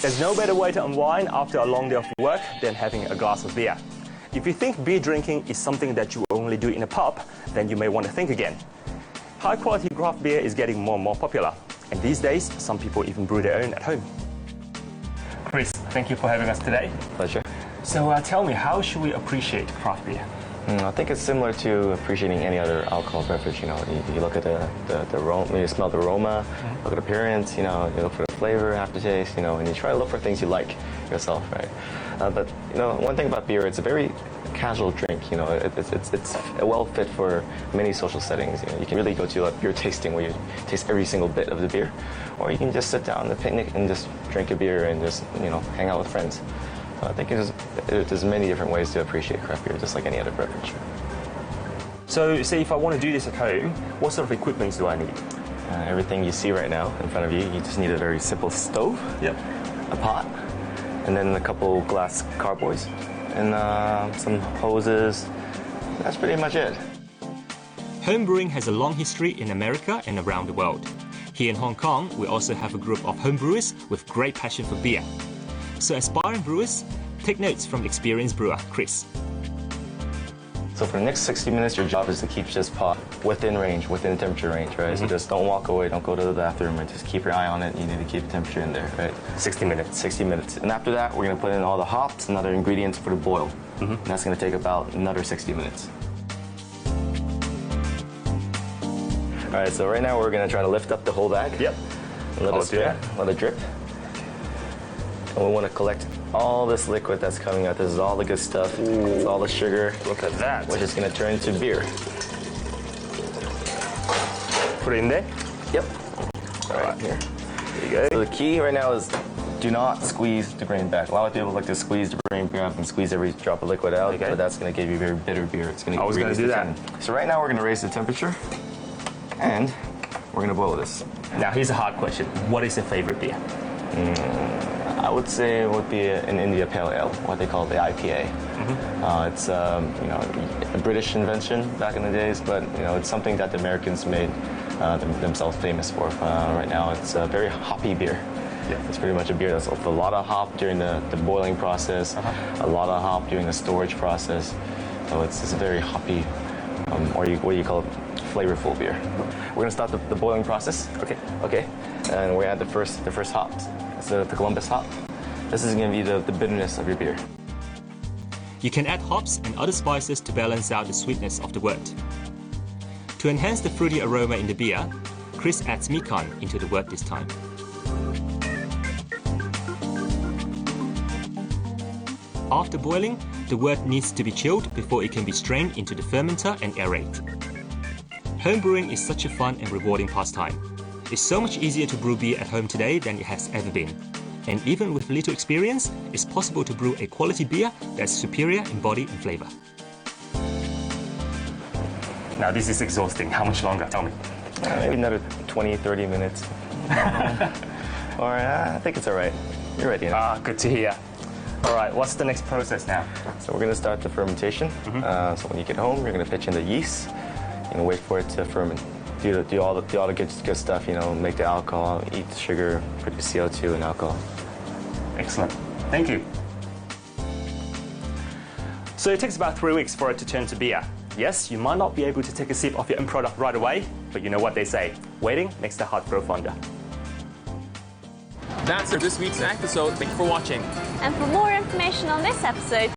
There's no better way to unwind after a long day of work than having a glass of beer. If you think beer drinking is something that you only do in a pub, then you may want to think again. High-quality craft beer is getting more and more popular, and these days, some people even brew their own at home. Chris, thank you for having us today. Pleasure. So tell me, how should we appreciate craft beer? I think it's similar to appreciating any other alcohol beverage. You look at the aroma, you smell the aroma, look at appearance, you look for the flavor, aftertaste, and you try to look for things you like yourself, right? But one thing about beer, it's a very casual drink. It's well fit for many social settings. You can really go to a beer tasting where you taste every single bit of the beer, or you can just sit down at a picnic and just drink a beer and just hang out with friends. I think there's many different ways to appreciate craft beer, just like any other beverage. So, say if I want to do this at home, what sort of equipment do I need? Everything you see right now in front of you, you just need a very simple stove, a pot, and then a couple glass carboys, and some hoses. That's pretty much it. Homebrewing has a long history in America and around the world. Here in Hong Kong, we also have a group of homebrewers with great passion for beer. So aspiring brewers, take notes from experienced brewer Chris. So for the next 60 minutes, your job is to keep this pot within range, within temperature range, right? So just don't walk away, don't go to the bathroom, and just keep your eye on it. You need to keep the temperature in there, right? 60 minutes. 60 minutes. And after that, we're going to put in all the hops and other ingredients for the boil. And that's going to take about another 60 minutes. All right, so right now we're going to try to lift up the whole bag. Yep. And let it drip. And we want to collect all this liquid that's coming out. This is all the good stuff. It's all the sugar. Look at that. Which is going to turn into beer. Put it in there? Yep. All right, here. There you go. So the key right now is do not squeeze the grain back. A lot of people like to squeeze the grain back and squeeze every drop of liquid out, but that's going to give you very bitter beer. It's going to. I was going to do that. So right now we're going to raise the temperature, and we're going to boil this. Now here's a hard question. What is your favorite beer? I would say it would be an India Pale Ale, what they call the IPA. It's a British invention back in the days, but it's something that the Americans made themselves famous for. Right now, it's a very hoppy beer. Yeah. It's pretty much a beer that's a lot of hop during the boiling process, a lot of hop during the storage process. So it's a very hoppy, what do you call it, flavorful beer. We're gonna start the boiling process. Okay. And we add the first hops. The Columbus hop. This is going to be the bitterness of your beer. You can add hops and other spices to balance out the sweetness of the wort. To enhance the fruity aroma in the beer, Chris adds mikan into the wort this time. After boiling, the wort needs to be chilled before it can be strained into the fermenter and aerate. Homebrewing is such a fun and rewarding pastime. It's so much easier to brew beer at home today than it has ever been. And even with little experience, it's possible to brew a quality beer that's superior in body and flavor. Now this is exhausting. How much longer? Tell me. Maybe another 20, 30 minutes. Or I think it's all right. You're ready now. Good to hear. All right, what's the next process now? So we're going to start the fermentation. So when you get home, you're going to pitch in the yeast and wait for it to ferment. Do all the good stuff, make the alcohol, eat the sugar, produce CO2 and alcohol. Excellent. Thank you. So it takes about 3 weeks for it to turn to beer. Yes, you might not be able to take a sip of your own product right away, but you know what they say, waiting makes the heart grow fonder. That's it for this week's episode. Thank you for watching. And for more information on this episode,